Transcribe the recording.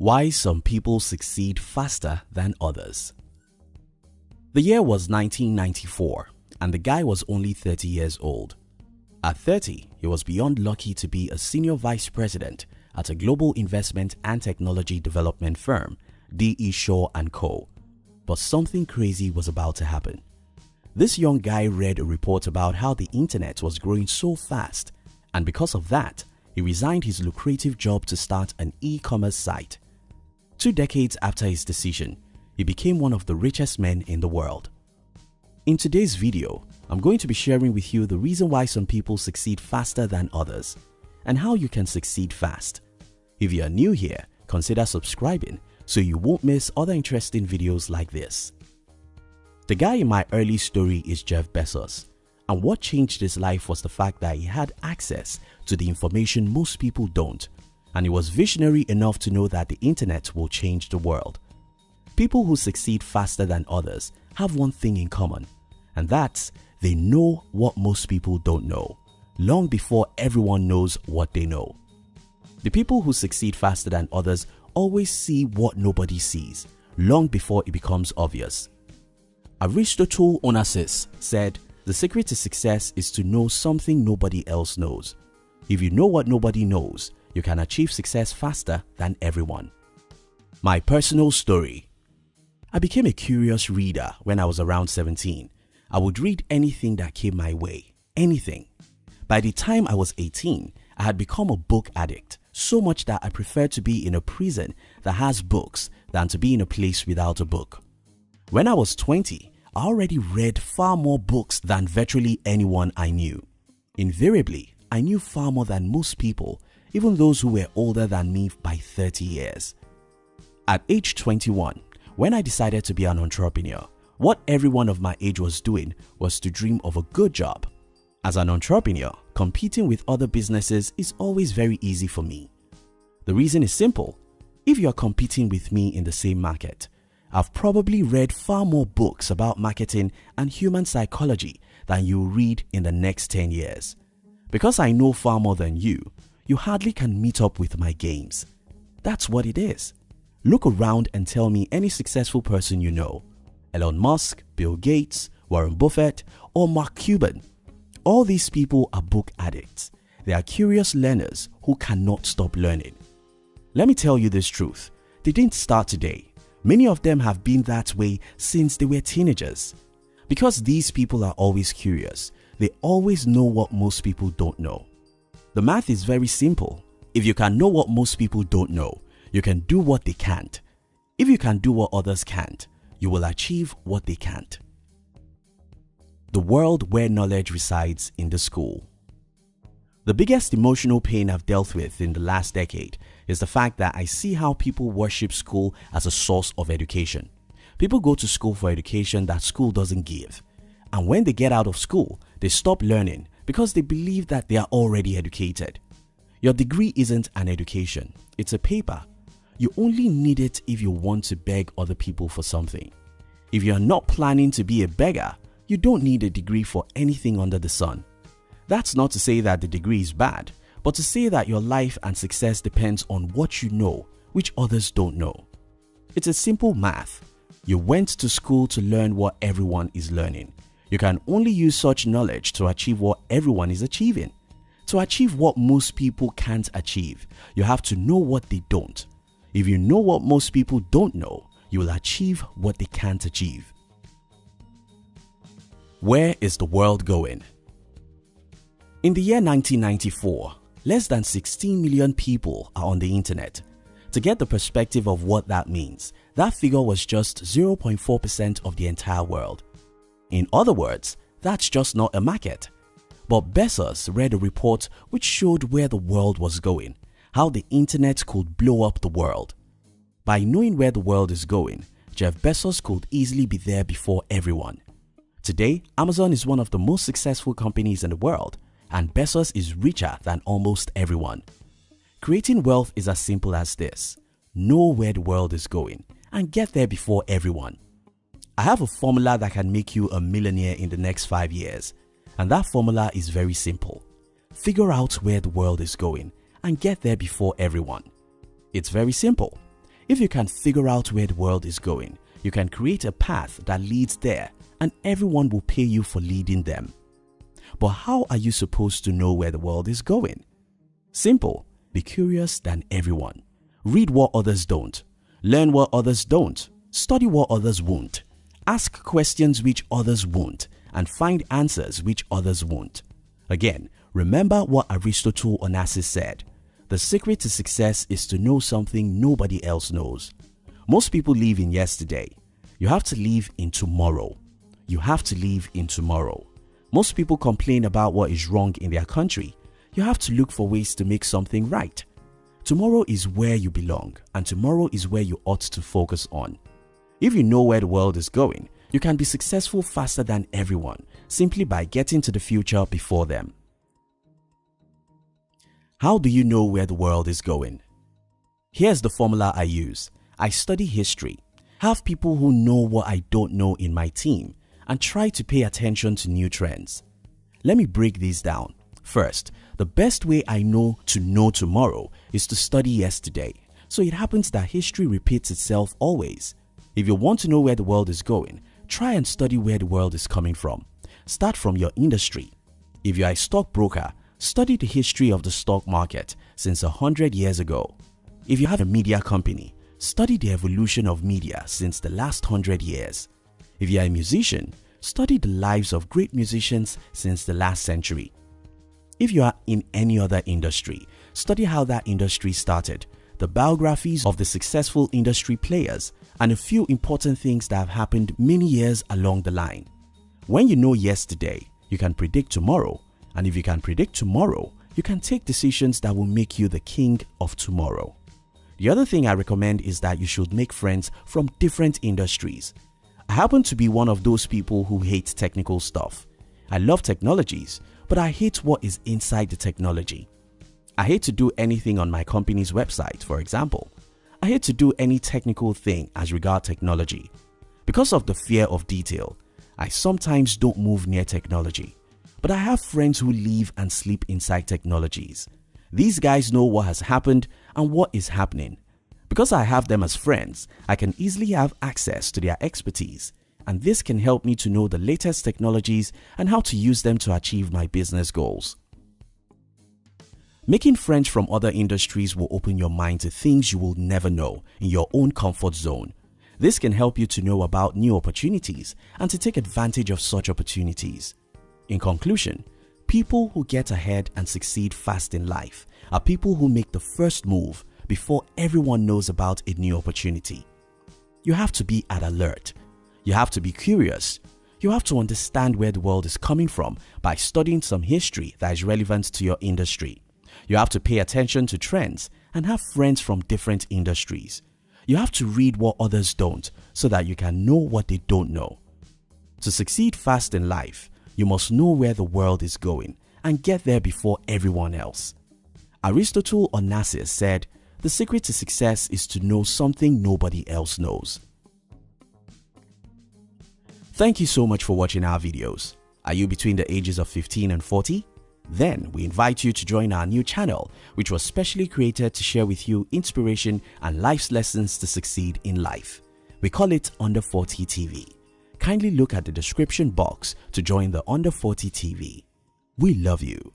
Why some people succeed faster than others. The year was 1994 and the guy was only 30 years old. At 30, he was beyond lucky to be a senior vice president at a global investment and technology development firm, D.E. Shaw & Co. But something crazy was about to happen. This young guy read a report about how the internet was growing so fast, and because of that, he resigned his lucrative job to start an e-commerce site. 2 decades after his decision, he became one of the richest men in the world. In today's video, I'm going to be sharing with you the reason why some people succeed faster than others and how you can succeed fast. If you are new here, consider subscribing so you won't miss other interesting videos like this. The guy in my early story is Jeff Bezos, and what changed his life was the fact that he had access to the information most people don't, and he was visionary enough to know that the internet will change the world. People who succeed faster than others have one thing in common, and that's they know what most people don't know, long before everyone knows what they know. The people who succeed faster than others always see what nobody sees, long before it becomes obvious. Aristotle Onassis said, "The secret to success is to know something nobody else knows. If you know what nobody knows, you can achieve success faster than everyone." My personal story. I became a curious reader when I was around 17. I would read anything that came my way, anything. By the time I was 18, I had become a book addict, so much that I preferred to be in a prison that has books than to be in a place without a book. When I was 20, I already read far more books than virtually anyone I knew. Invariably, I knew far more than most people, even those who were older than me by 30 years. At age 21, when I decided to be an entrepreneur, what everyone of my age was doing was to dream of a good job. As an entrepreneur, competing with other businesses is always very easy for me. The reason is simple. If you are competing with me in the same market, I've probably read far more books about marketing and human psychology than you'll read in the next 10 years. Because I know far more than you hardly can meet up with my games. That's what it is. Look around and tell me any successful person you know. Elon Musk, Bill Gates, Warren Buffett, or Mark Cuban. All these people are book addicts. They are curious learners who cannot stop learning. Let me tell you this truth. They didn't start today. Many of them have been that way since they were teenagers. Because these people are always curious, they always know what most people don't know. The math is very simple. If you can know what most people don't know, you can do what they can't. If you can do what others can't, you will achieve what they can't. The world where knowledge resides in the school. The biggest emotional pain I've dealt with in the last decade is the fact that I see how people worship school as a source of education. People go to school for education that school doesn't give. And when they get out of school, they stop learning because they believe that they are already educated. Your degree isn't an education, it's a paper. You only need it if you want to beg other people for something. If you are not planning to be a beggar, you don't need a degree for anything under the sun. That's not to say that the degree is bad, but to say that your life and success depends on what you know, which others don't know. It's a simple math. You went to school to learn what everyone is learning. You can only use such knowledge to achieve what everyone is achieving. To achieve what most people can't achieve, you have to know what they don't. If you know what most people don't know, you will achieve what they can't achieve. Where is the world going? In the year 1994, less than 16 million people are on the internet. To get the perspective of what that means, that figure was just 0.4% of the entire world. In other words, that's just not a market. But Bezos read a report which showed where the world was going, how the internet could blow up the world. By knowing where the world is going, Jeff Bezos could easily be there before everyone. Today, Amazon is one of the most successful companies in the world, and Bezos is richer than almost everyone. Creating wealth is as simple as this. Know where the world is going and get there before everyone. I have a formula that can make you a millionaire in the next 5 years, and that formula is very simple. Figure out where the world is going and get there before everyone. It's very simple. If you can figure out where the world is going, you can create a path that leads there, and everyone will pay you for leading them. But how are you supposed to know where the world is going? Simple. Be curious than everyone. Read what others don't. Learn what others don't. Study what others won't. Ask questions which others won't, and find answers which others won't. Again, remember what Aristotle Onassis said. The secret to success is to know something nobody else knows. Most people live in yesterday. You have to live in tomorrow. You have to live in tomorrow. Most people complain about what is wrong in their country. You have to look for ways to make something right. Tomorrow is where you belong, and tomorrow is where you ought to focus on. If you know where the world is going, you can be successful faster than everyone simply by getting to the future before them. How do you know where the world is going? Here's the formula I use. I study history, have people who know what I don't know in my team, and try to pay attention to new trends. Let me break these down. First, the best way I know to know tomorrow is to study yesterday. So it happens that history repeats itself always. If you want to know where the world is going, try and study where the world is coming from. Start from your industry. If you are a stockbroker, study the history of the stock market since 100 years ago. If you have a media company, study the evolution of media since the last 100 years. If you are a musician, study the lives of great musicians since the last century. If you are in any other industry, study how that industry started, the biographies of the successful industry players, and a few important things that have happened many years along the line. When you know yesterday, you can predict tomorrow, and if you can predict tomorrow, you can take decisions that will make you the king of tomorrow. The other thing I recommend is that you should make friends from different industries. I happen to be one of those people who hate technical stuff. I love technologies, but I hate what is inside the technology. I hate to do anything on my company's website, for example. I hate to do any technical thing as regard technology. Because of the fear of detail, I sometimes don't move near technology. But I have friends who live and sleep inside technologies. These guys know what has happened and what is happening. Because I have them as friends, I can easily have access to their expertise, and this can help me to know the latest technologies and how to use them to achieve my business goals. Making friends from other industries will open your mind to things you will never know in your own comfort zone. This can help you to know about new opportunities and to take advantage of such opportunities. In conclusion, people who get ahead and succeed fast in life are people who make the first move before everyone knows about a new opportunity. You have to be at alert. You have to be curious. You have to understand where the world is coming from by studying some history that is relevant to your industry. You have to pay attention to trends and have friends from different industries. You have to read what others don't so that you can know what they don't know. To succeed fast in life, you must know where the world is going and get there before everyone else. Aristotle Onassis said, "The secret to success is to know something nobody else knows." Thank you so much for watching our videos. Are you between the ages of 15 and 40? Then we invite you to join our new channel, which was specially created to share with you inspiration and life's lessons to succeed in life. We call it Under 40 TV. Kindly look at the description box to join the Under 40 TV. We love you.